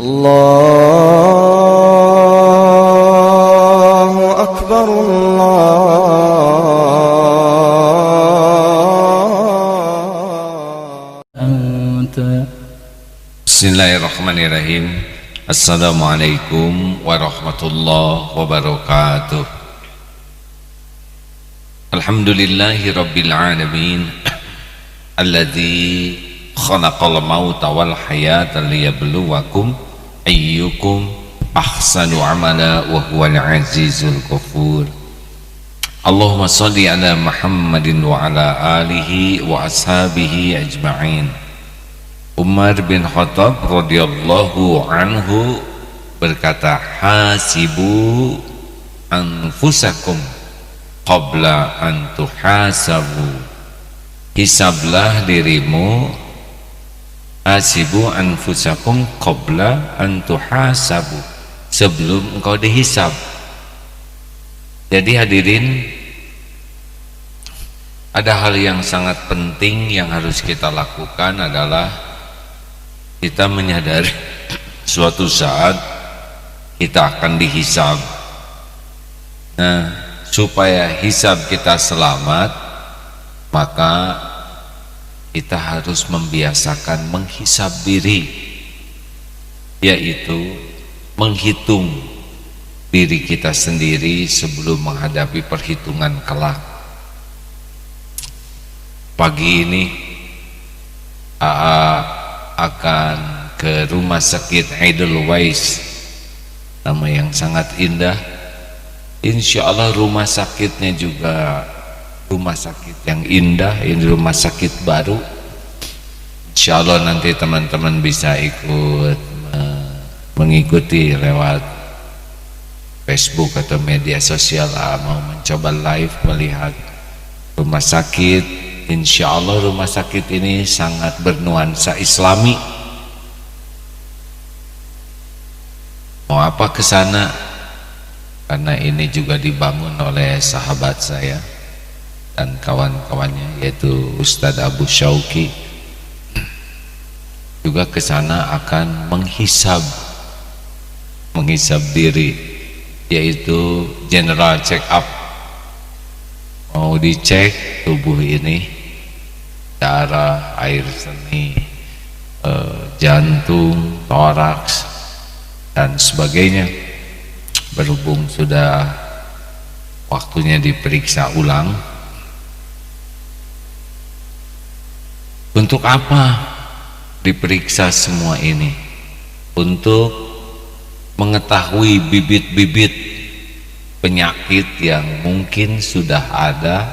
Allahu Akbar, Bismillahirrahmanirrahim. Assalamualaikum warahmatullahi wabarakatuh. Alhamdulillahi rabbil alamin, alladzi khalaqal mauta wal hayata liyabluwakum ayyukum ahsanu amala wa huwal azizul ghafur. Allahumma shalli ala Muhammadin wa ala alihi wa ashabihi ajma'in. Umar bin Khattab radhiyallahu anhu berkata, hasibu anfusakum qabla an tuhasabu. Hisablah dirimu, hasibu anfusakum qabla an tuhasabu, sebelum engkau dihisab. Jadi hadirin, ada hal yang sangat penting yang harus kita lakukan adalah kita menyadari suatu saat kita akan dihisab. Nah, supaya hisab kita selamat, maka kita harus membiasakan menghisab diri, yaitu menghitung diri kita sendiri sebelum menghadapi perhitungan kelak. Pagi ini akan ke rumah sakit Edelweiss, nama yang sangat indah. Insya Allah rumah sakitnya juga rumah sakit yang indah, ini rumah sakit baru. Insya Allah nanti teman-teman bisa ikut mengikuti lewat Facebook atau media sosial, mau mencoba live melihat rumah sakit. Insya Allah rumah sakit ini sangat bernuansa Islami. Mau apa ke sana? Karena ini juga dibangun oleh sahabat saya dan kawan-kawannya, yaitu Ustadz Abu Syauki. Juga ke sana akan menghisab diri, yaitu general check up. Mau dicek tubuh ini, darah, air seni, jantung, toraks dan sebagainya. Berhubung sudah waktunya diperiksa ulang. Untuk apa diperiksa semua ini? Untuk mengetahui bibit-bibit penyakit yang mungkin sudah ada,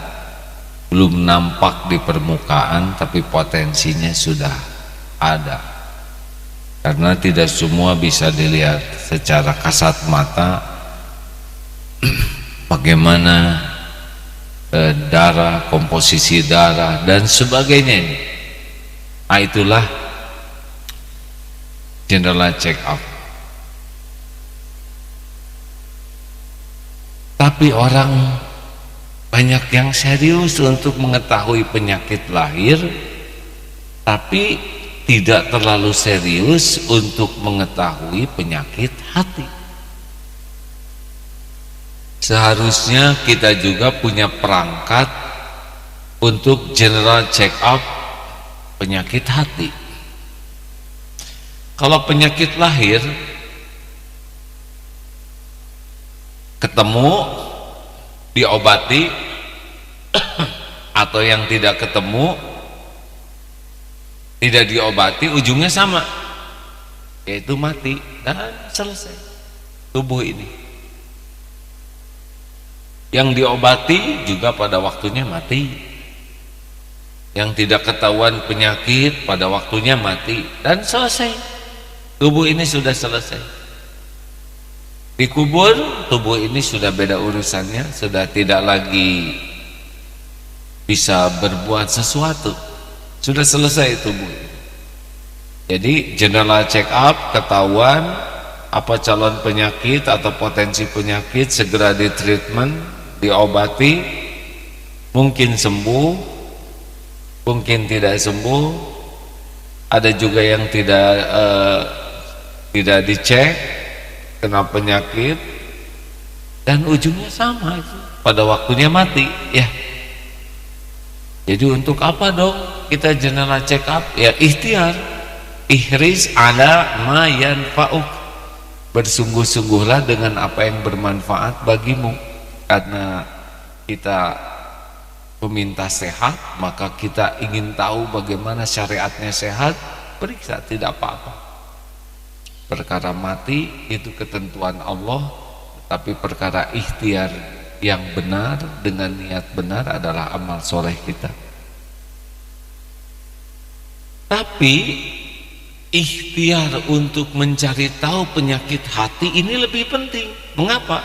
belum nampak di permukaan, tapi potensinya sudah ada. Karena tidak semua bisa dilihat secara kasat mata, bagaimana darah, komposisi darah dan sebagainya. Nah, itulah general check up. Tapi orang banyak yang serius untuk mengetahui penyakit lahir, tapi tidak terlalu serius untuk mengetahui penyakit hati. Seharusnya kita juga punya perangkat untuk general check up penyakit hati. Kalau penyakit lahir ketemu, diobati, atau yang tidak ketemu, tidak diobati, ujungnya sama, yaitu mati dan selesai tubuh ini. Yang diobati juga pada waktunya mati, yang tidak ketahuan penyakit pada waktunya mati dan selesai, tubuh ini sudah selesai. Dikubur, tubuh ini sudah beda urusannya, sudah tidak lagi bisa berbuat sesuatu, sudah selesai tubuh. Jadi general check up, ketahuan apa calon penyakit atau potensi penyakit, segera di treatment, diobati, mungkin sembuh, mungkin tidak sembuh. Ada juga yang tidak tidak dicek, kena penyakit, dan ujungnya sama itu, pada waktunya mati ya. Jadi untuk apa dong kita general check up? Ya ikhtiar, ihris ala ma yanfa'uk, bersungguh-sungguhlah dengan apa yang bermanfaat bagimu. Karena kita meminta sehat, maka kita ingin tahu bagaimana syariatnya sehat, periksa, tidak apa-apa. Perkara mati itu ketentuan Allah, tapi perkara ikhtiar yang benar dengan niat benar adalah amal soleh kita. Tapi ikhtiar untuk mencari tahu penyakit hati ini lebih penting. Mengapa?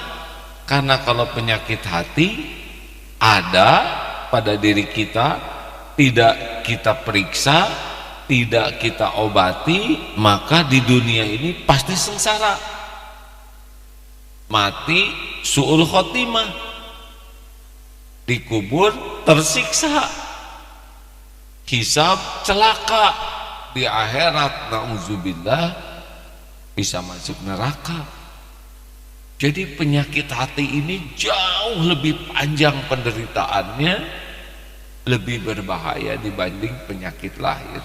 Karena kalau penyakit hati ada pada diri kita, tidak kita periksa, tidak kita obati, maka di dunia ini pasti sengsara, mati su'ul khotimah, dikubur tersiksa, hisab celaka, di akhirat na'udzubillah bisa masuk neraka. Jadi penyakit hati ini jauh lebih panjang penderitaannya, lebih berbahaya dibanding penyakit lahir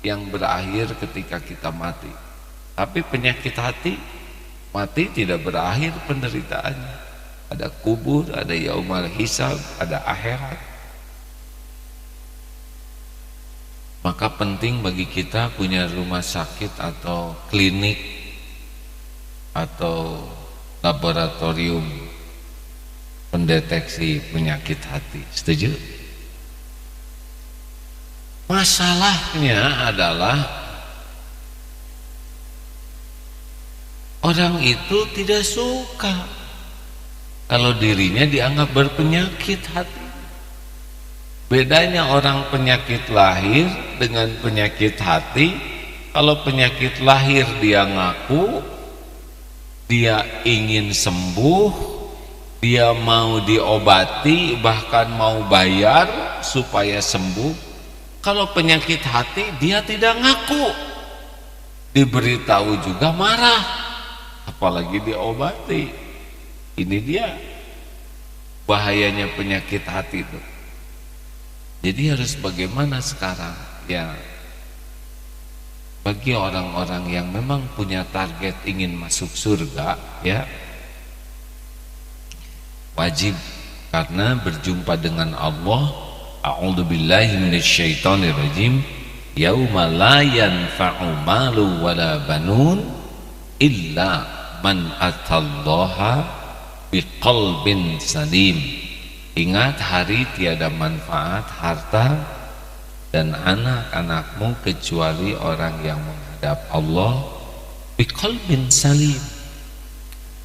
yang berakhir ketika kita mati. Tapi penyakit hati mati tidak berakhir penderitaannya, ada kubur, ada yaumal hisab, ada akhirat. Maka penting bagi kita punya rumah sakit atau klinik atau laboratorium pendeteksi penyakit hati. Setuju? Masalahnya adalah orang itu tidak suka kalau dirinya dianggap berpenyakit hati. Bedanya orang penyakit lahir dengan penyakit hati, kalau penyakit lahir dia ngaku, dia ingin sembuh, dia mau diobati, bahkan mau bayar supaya sembuh. Kalau penyakit hati dia tidak ngaku, diberitahu juga marah, apalagi diobati. Ini dia bahayanya penyakit hati itu. Jadi harus bagaimana sekarang ya, bagi orang-orang yang memang punya target ingin masuk surga ya, wajib, karena berjumpa dengan Allah. A'udzubillahi minasyaitonirrajim. Yauma la yanfa'u malu wala banun illa man atallaha biqalbin salim. Ingat hari tiada manfaat harta dan anak-anakmu kecuali orang yang menghadap Allah biqalbin salim,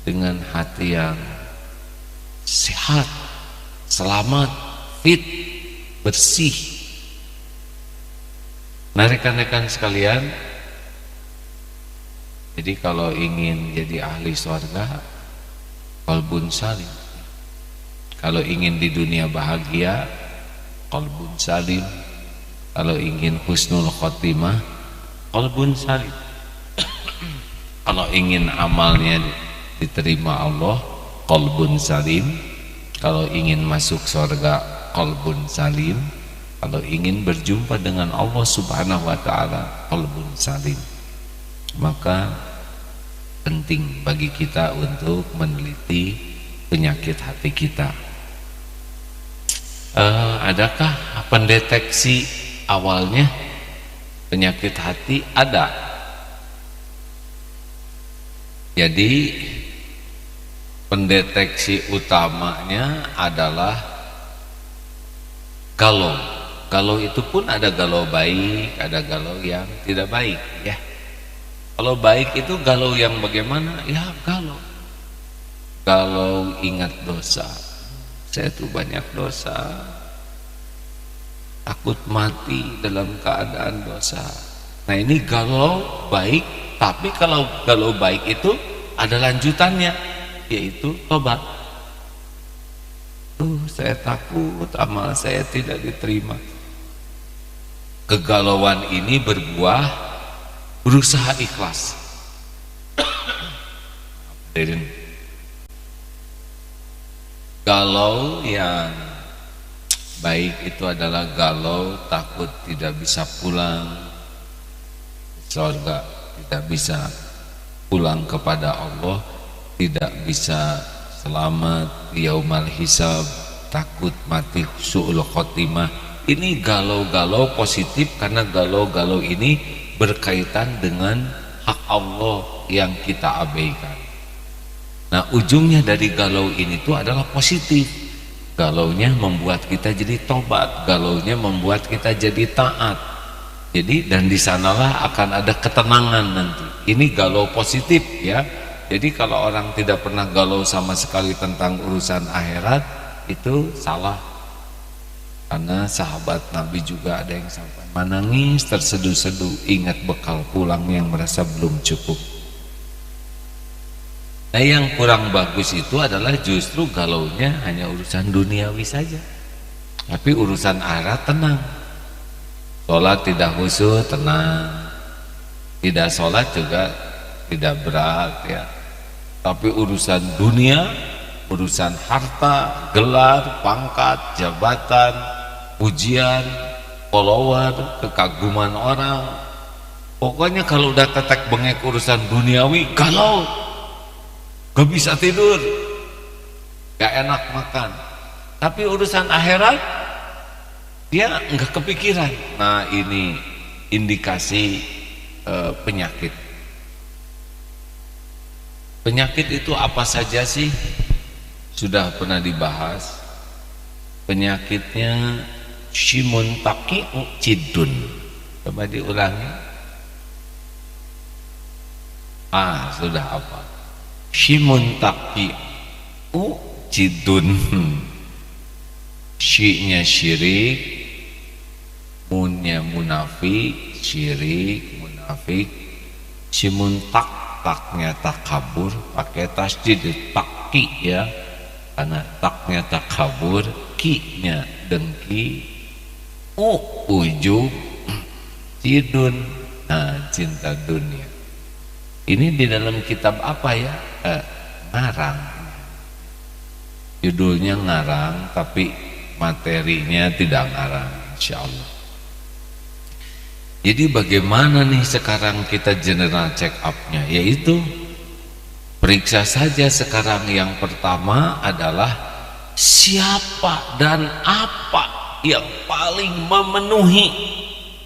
dengan hati yang sehat, selamat, fit, bersih. Nah rekan-rekan sekalian, jadi kalau ingin jadi ahli surga, qalbun salim. Kalau ingin di dunia bahagia, qalbun salim. Kalau ingin husnul khotimah, qalbun salim. Kalau ingin amalnya diterima Allah, qalbun salim. Kalau ingin masuk surga, qalbun salim. Kalau ingin berjumpa dengan Allah Subhanahu wa ta'ala, qalbun salim. Maka penting bagi kita untuk meneliti penyakit hati kita. Adakah pendeteksi awalnya penyakit hati? Ada. Jadi pendeteksi utamanya adalah galau. Galau itu pun ada galau baik, ada galau yang tidak baik ya. Kalau baik itu galau yang bagaimana? Ya galau ingat dosa. Saya tuh banyak dosa, takut mati dalam keadaan dosa. Nah ini galau baik. Tapi kalau galau baik itu ada lanjutannya, yaitu tobat. Saya takut amal saya tidak diterima. Kegalauan ini berbuah berusaha ikhlas. Hadirin, galau yang baik itu adalah galau takut tidak bisa pulang ke surga, tidak bisa pulang kepada Allah, tidak bisa selamat di yaumal hisab, takut mati su'ul khotimah. Ini galau-galau positif karena galau-galau ini berkaitan dengan hak Allah yang kita abaikan. Nah, ujungnya dari galau ini tuh adalah positif. Galaunya membuat kita jadi tobat, galaunya membuat kita jadi taat. Jadi dan di sanalah akan ada ketenangan nanti. Ini galau positif ya. Jadi kalau orang tidak pernah galau sama sekali tentang urusan akhirat, itu salah. Karena sahabat Nabi juga ada yang sampai menangis terseduh-seduh ingat bekal pulang yang merasa belum cukup. Nah, yang kurang bagus itu adalah justru galaunya hanya urusan duniawi saja, tapi urusan akhirat tenang. Sholat tidak khusyuk, tenang. Tidak sholat juga tidak berat ya. Tapi urusan dunia, urusan harta, gelar, pangkat, jabatan, pujian, follower, kekaguman orang, pokoknya kalau udah tetek bengek urusan duniawi, galau, gak bisa tidur, gak enak makan. Tapi urusan akhirat dia nggak kepikiran. Nah, ini indikasi penyakit. Penyakit itu apa saja sih? Sudah pernah dibahas. Penyakitnya syimun taqi'u cidun. Coba diulangi. Sudah apa? Syimun taqi'u cidun. Syi'nya syirik, munnya munafik, syirik, munafik. Syimun taknya takabur, pakai tasdid takki ya, karena taknya takabur, ki-nya dengki, ujub, cidun, cinta dunia. Ini di dalam kitab apa ya? Ngarang. Judulnya ngarang, tapi materinya tidak ngarang, insyaallah. Jadi bagaimana nih sekarang kita general check up-nya? Yaitu periksa saja sekarang. Yang pertama adalah siapa dan apa yang paling memenuhi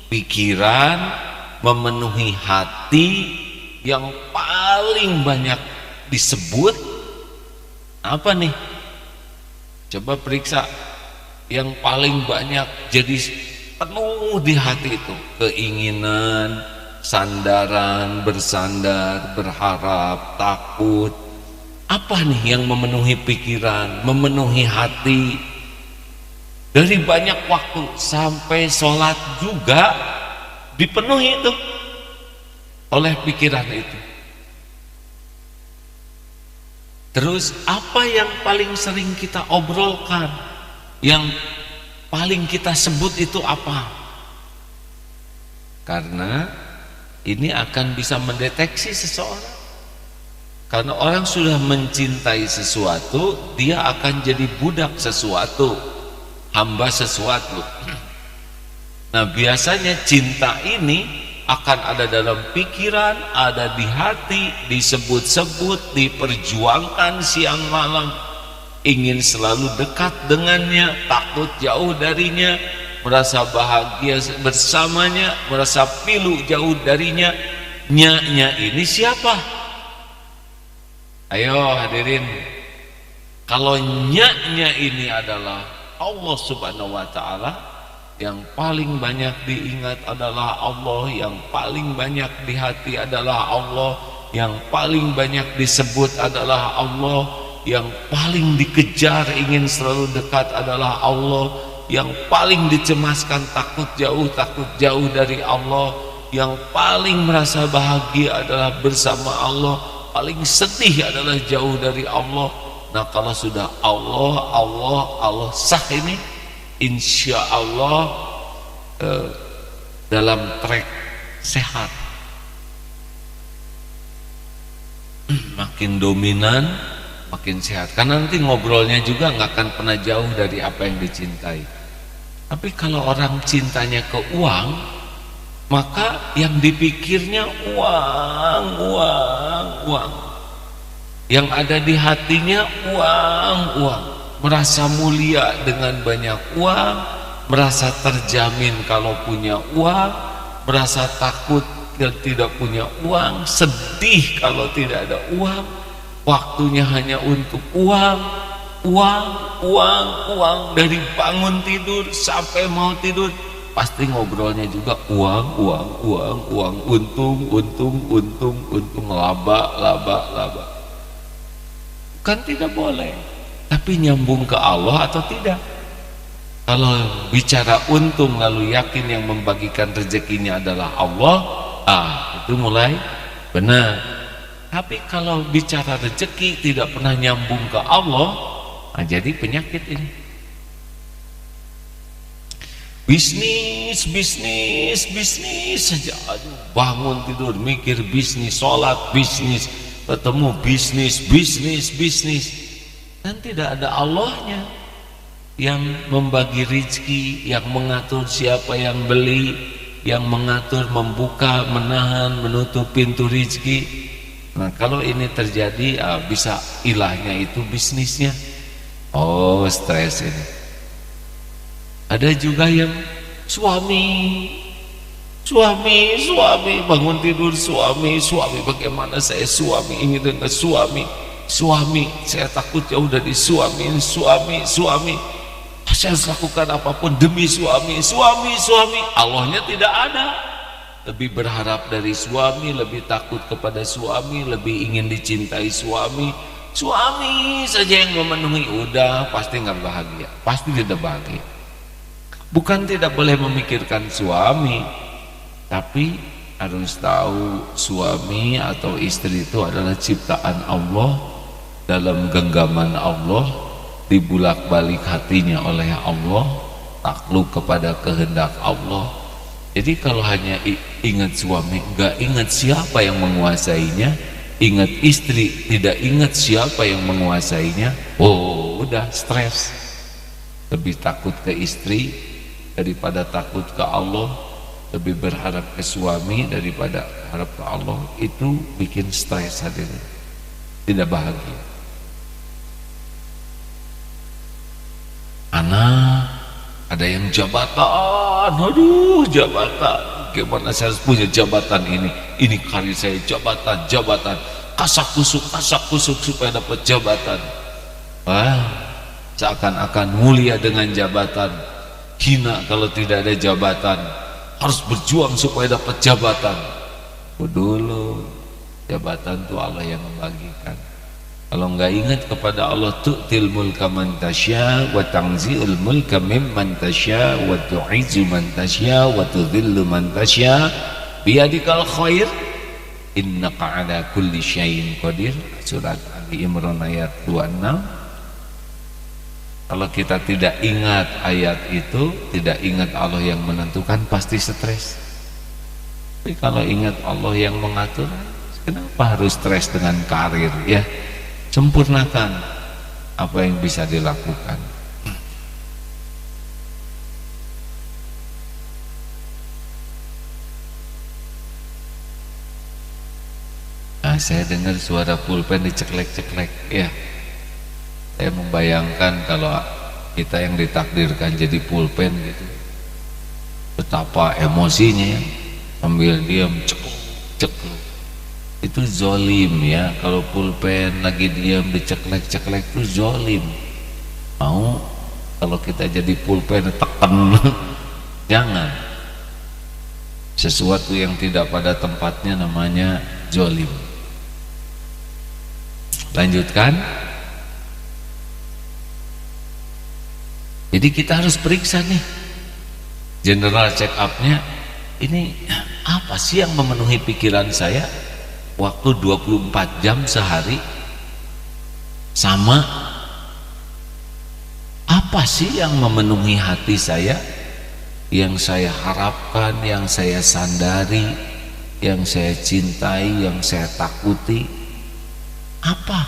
pikiran, memenuhi hati, yang paling banyak disebut apa nih? Coba periksa yang paling banyak jadi penuh di hati itu, keinginan, sandaran, bersandar, berharap, takut. Apa nih yang memenuhi pikiran, memenuhi hati? Dari banyak waktu sampai sholat juga dipenuhi itu oleh pikiran itu. Terus apa yang paling sering kita obrolkan, yang paling kita sebut itu apa? Karena ini akan bisa mendeteksi seseorang. Karena orang sudah mencintai sesuatu, dia akan jadi budak sesuatu, hamba sesuatu. Nah, biasanya cinta ini akan ada dalam pikiran, ada di hati, disebut-sebut, diperjuangkan siang malam. Ingin selalu dekat dengannya, takut jauh darinya, merasa bahagia bersamanya, merasa pilu jauh darinya. Nya ini siapa? Ayo hadirin, kalau nya ini adalah Allah subhanahu wa ta'ala, yang paling banyak diingat adalah Allah, yang paling banyak di hati adalah Allah, yang paling banyak disebut adalah Allah, yang paling dikejar ingin selalu dekat adalah Allah, yang paling dicemaskan takut jauh dari Allah, yang paling merasa bahagia adalah bersama Allah, paling sedih adalah jauh dari Allah. Nah, kalau sudah Allah sah ini, insya Allah dalam track sehat. makin dominan, makin sehat. Karena nanti ngobrolnya juga nggak akan pernah jauh dari apa yang dicintai. Tapi kalau orang cintanya ke uang, maka yang dipikirnya uang, uang, uang. Yang ada di hatinya uang, uang. Merasa mulia dengan banyak uang, merasa terjamin kalau punya uang, merasa takut kalau tidak punya uang, sedih kalau tidak ada uang, waktunya hanya untuk uang, uang, uang, uang. Dari bangun tidur sampai mau tidur pasti ngobrolnya juga uang, uang, uang, uang, untung, untung, untung, untung, laba, laba, laba. Kan tidak boleh. Tapi nyambung ke Allah atau tidak? Kalau bicara untung lalu yakin yang membagikan rezekinya adalah Allah, itu mulai benar. Tapi kalau bicara rezeki tidak pernah nyambung ke Allah, jadi penyakit ini. Bisnis, bisnis, bisnis saja. Aduh, bangun tidur mikir bisnis, sholat bisnis, ketemu bisnis, bisnis, bisnis, dan tidak ada Allahnya yang membagi rezeki, yang mengatur siapa yang beli, yang mengatur, membuka, menahan, menutup pintu rezeki. Nah kalau ini terjadi, bisa ilahnya itu bisnisnya. Oh, stres ini. Ada juga yang suami bangun tidur, suami bagaimana saya suami, ingin dengan suami, saya takut jauh dari suami, saya harus lakukan apapun demi suami. Allahnya tidak ada. Lebih berharap dari suami, lebih takut kepada suami, lebih ingin dicintai suami saja yang memenuhi, udah pasti nggak bahagia, pasti tidak bahagia. Bukan tidak boleh memikirkan suami, tapi harus tahu suami atau istri itu adalah ciptaan Allah, dalam genggaman Allah, dibulak-balik hatinya oleh Allah, takluk kepada kehendak Allah. Jadi kalau hanya ingat suami, enggak ingat siapa yang menguasainya, ingat istri, tidak ingat siapa yang menguasainya, udah stres. Lebih takut ke istri daripada takut ke Allah, lebih berharap ke suami daripada harap ke Allah. Itu bikin stres, hadirin, tidak bahagia. Anak ada yang jabatan, aduh jabatan, gimana saya harus punya jabatan ini karir saya, jabatan, kasak kusuk supaya dapat jabatan. Seakan-akan mulia dengan jabatan, hina kalau tidak ada jabatan, harus berjuang supaya dapat jabatan. Dulu jabatan itu Allah yang membagikan. Kalau enggak ingat kepada Allah, tu'til mulka man tasya wa tanzi'ul mulka mimman tasya wa tu'izzu man tasya wa tudhillu man tasya biyadikal khair innaka ala kulli syai'in qadir. Surat Ali Imran ayat 26. Kalau kita tidak ingat ayat itu, tidak ingat Allah yang menentukan, pasti stres. Tapi kalau ingat Allah yang mengatur, kenapa harus stres dengan karir, ya? Sempurnakan apa yang bisa dilakukan. Nah, saya dengar suara pulpen diceklek-ceklek, ya. Saya membayangkan kalau kita yang ditakdirkan jadi pulpen gitu, betapa emosinya ya, sambil diam ceklek. Itu zolim ya. Kalau pulpen lagi diam diceklek-ceklek itu zolim. Mau kalau kita jadi pulpen tekan jangan. Sesuatu yang tidak pada tempatnya namanya zolim. Lanjutkan. Jadi kita harus periksa nih, general check up-nya, ini apa sih yang memenuhi pikiran saya waktu 24 jam sehari, sama apa sih yang memenuhi hati saya, yang saya harapkan, yang saya sandari, yang saya cintai, yang saya takuti. Apa?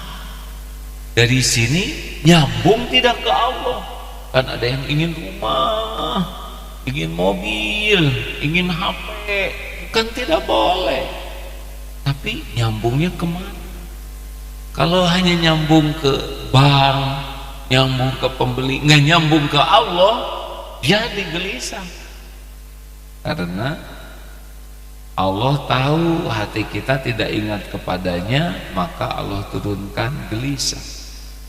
Dari sini nyambung tidak ke Allah? Kan ada yang ingin rumah, ingin mobil, ingin HP, kan tidak boleh. Tapi nyambungnya kemana? Kalau hanya nyambung ke bank, nyambung ke pembeli, nggak nyambung ke Allah, jadi gelisah. Karena Allah tahu hati kita tidak ingat kepadanya, maka Allah turunkan gelisah.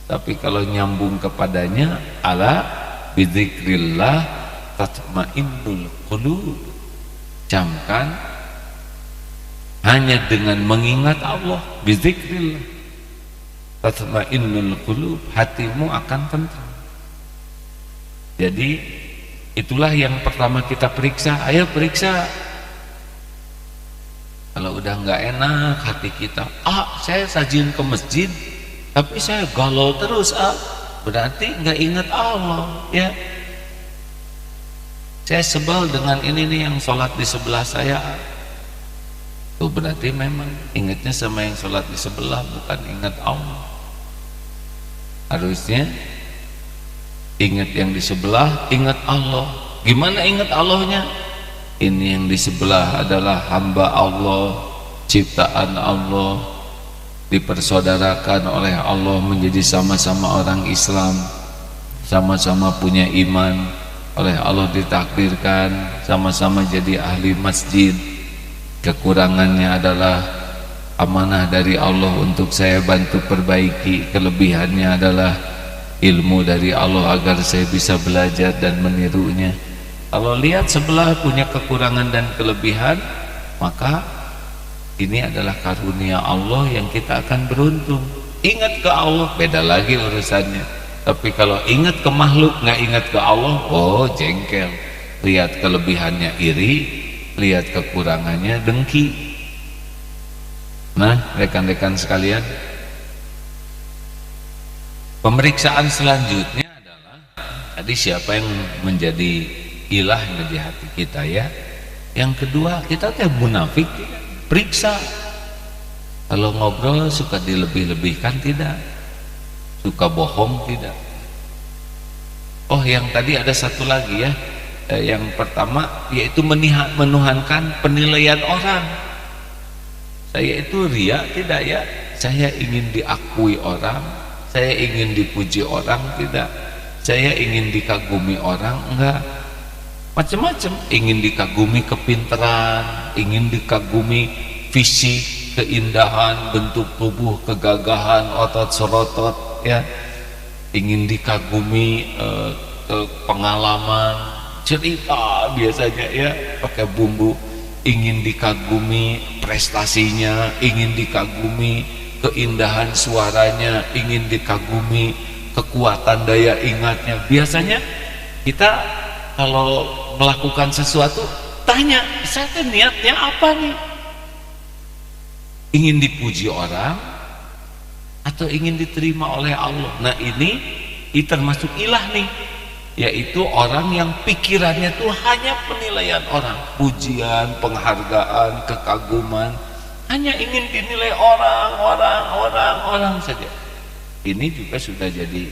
Tapi kalau nyambung kepadanya, ala bidzikrillah tatmainnul qulub. Camkan, hanya dengan mengingat Allah, bidzikrillah tatmainnul qulub, hatimu akan tentram. Jadi itulah yang pertama kita periksa. Ayo periksa. Kalau udah nggak enak hati kita, saya sajin ke masjid tapi saya galau terus, berarti nggak ingat Allah, ya. Saya sebel dengan ini nih yang sholat di sebelah saya, tuh berarti memang ingatnya sama yang sholat di sebelah, bukan ingat Allah. Harusnya ingat yang di sebelah, ingat Allah. Gimana ingat Allahnya? Ini yang di sebelah adalah hamba Allah, ciptaan Allah, dipersaudarakan oleh Allah menjadi sama-sama orang Islam, sama-sama punya iman, oleh Allah ditakdirkan sama-sama jadi ahli masjid. Kekurangannya adalah amanah dari Allah untuk saya bantu perbaiki. Kelebihannya adalah ilmu dari Allah agar saya bisa belajar dan menirunya. Kalau lihat sebelah punya kekurangan dan kelebihan, maka ini adalah karunia Allah yang kita akan beruntung. Ingat ke Allah, beda lagi urusannya. Tapi kalau ingat ke makhluk, nggak ingat ke Allah, oh jengkel. Lihat kelebihannya iri, lihat kekurangannya dengki. Nah, rekan-rekan sekalian, pemeriksaan selanjutnya adalah tadi siapa yang menjadi ilahnya di hati kita, ya. Yang kedua, kita teh munafik, periksa. Kalau ngobrol suka dilebih-lebihkan tidak, suka bohong tidak. Oh, yang tadi ada satu lagi, ya. Yang pertama yaitu menuhankan penilaian orang. Saya itu ria tidak, ya. Saya ingin diakui orang, saya ingin dipuji orang tidak, saya ingin dikagumi orang enggak. Macam-macam, ingin dikagumi kepintaran, ingin dikagumi fisik, keindahan, bentuk tubuh, kegagahan, otot serotot, ya. Ingin dikagumi pengalaman, cerita biasanya, ya, pakai bumbu. Ingin dikagumi prestasinya, ingin dikagumi keindahan suaranya, ingin dikagumi kekuatan daya ingatnya. Biasanya kita kalau melakukan sesuatu tanya, saya niatnya apa nih? Ingin dipuji orang atau ingin diterima oleh Allah? Nah, ini termasuk ilah nih, yaitu orang yang pikirannya tuh hanya penilaian orang, pujian, penghargaan, kekaguman, hanya ingin dinilai orang saja. Ini juga sudah jadi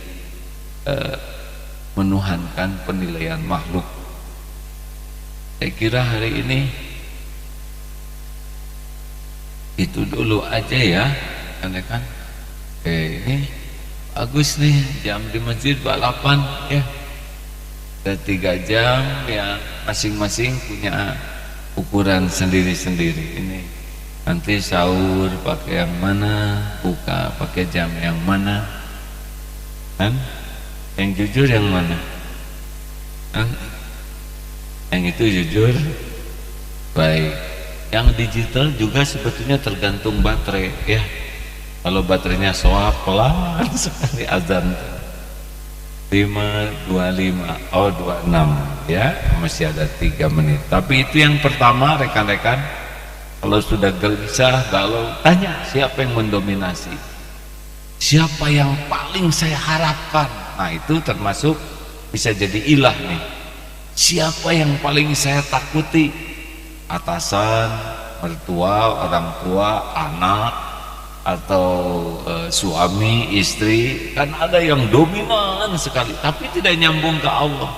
menuhankan penilaian makhluk. Saya kira hari ini itu dulu aja, ya, kan. Ini bagus nih, jam di masjid balapan, ya. Ada 3 jam, ya, masing-masing punya ukuran sendiri-sendiri. Ini nanti sahur pakai yang mana, buka pakai jam yang mana, kan? Yang jujur yang mana? Yang itu jujur, baik. Yang digital juga sebetulnya tergantung baterai, ya. Kalau baterainya soal pelan sekali azan 5:25, 26, ya, masih ada 3 menit. Tapi itu yang pertama, rekan-rekan. Kalau sudah gelisah, galau, tanya siapa yang mendominasi, siapa yang paling saya harapkan. Nah, itu termasuk bisa jadi ilah nih. Siapa yang paling saya takuti? Atasan, mertua, orang tua, anak, atau suami, istri, kan ada yang dominan sekali tapi tidak nyambung ke Allah.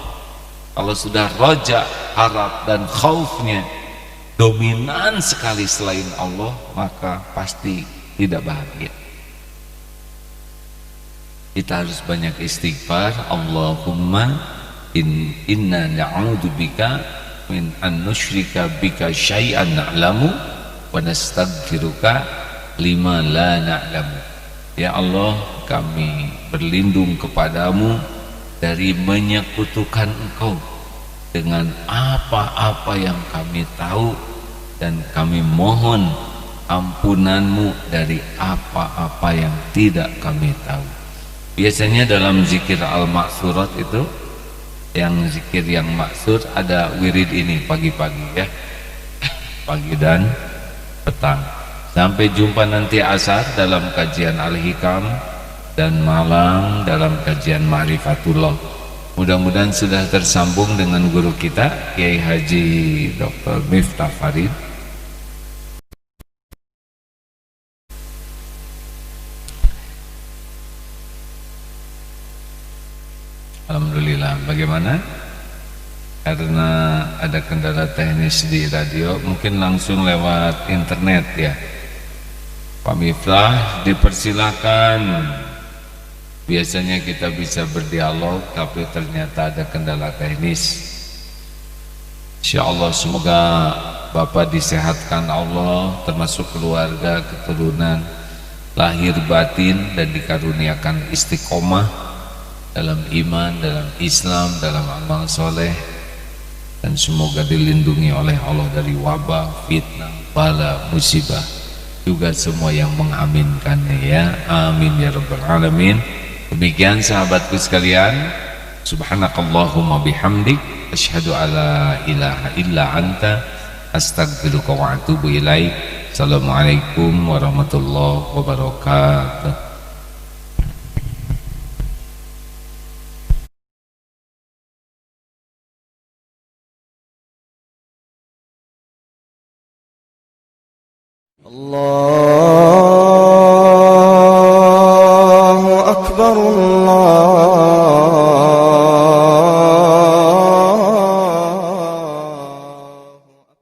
Kalau sudah roja, harap dan khaufnya dominan sekali selain Allah, maka pasti tidak bahagia. Kita harus banyak istighfar. Allahumma inna na'udzubika min an nusyrika bika syai'an na'lamu wa nastaghfiruka lima la na'lamu. Ya Allah, kami berlindung kepadamu dari menyekutukan Engkau dengan apa-apa yang kami tahu, dan kami mohon ampunanmu dari apa-apa yang tidak kami tahu. Biasanya dalam zikir al-maksurat itu, yang zikir yang maksur, ada wirid ini pagi-pagi ya, pagi dan petang. Sampai jumpa nanti asar dalam kajian Al-Hikam, dan malam dalam kajian Ma'rifatullah. Mudah-mudahan sudah tersambung dengan guru kita Kiai Haji Dr. Miftah Farid. Alhamdulillah. Bagaimana? Karena ada kendala teknis di radio, mungkin langsung lewat internet ya. Pak Miftah dipersilakan. Biasanya kita bisa berdialog, tapi ternyata ada kendala teknis. Insyaallah semoga Bapak disehatkan Allah, termasuk keluarga, keturunan, lahir batin, dan dikaruniakan istiqomah dalam iman, dalam Islam, dalam amal soleh, dan semoga dilindungi oleh Allah dari wabah, fitnah, bala, musibah, juga semua yang mengaminkannya ya. Amin ya rabbal alamin. Demikian sahabatku sekalian, subhanakallahumma bihamdik asyhadu alla ilaha illa anta astaghfiruka wa atubu ilaik. Assalamualaikum warahmatullahi wabarakatuh. الله أكبر.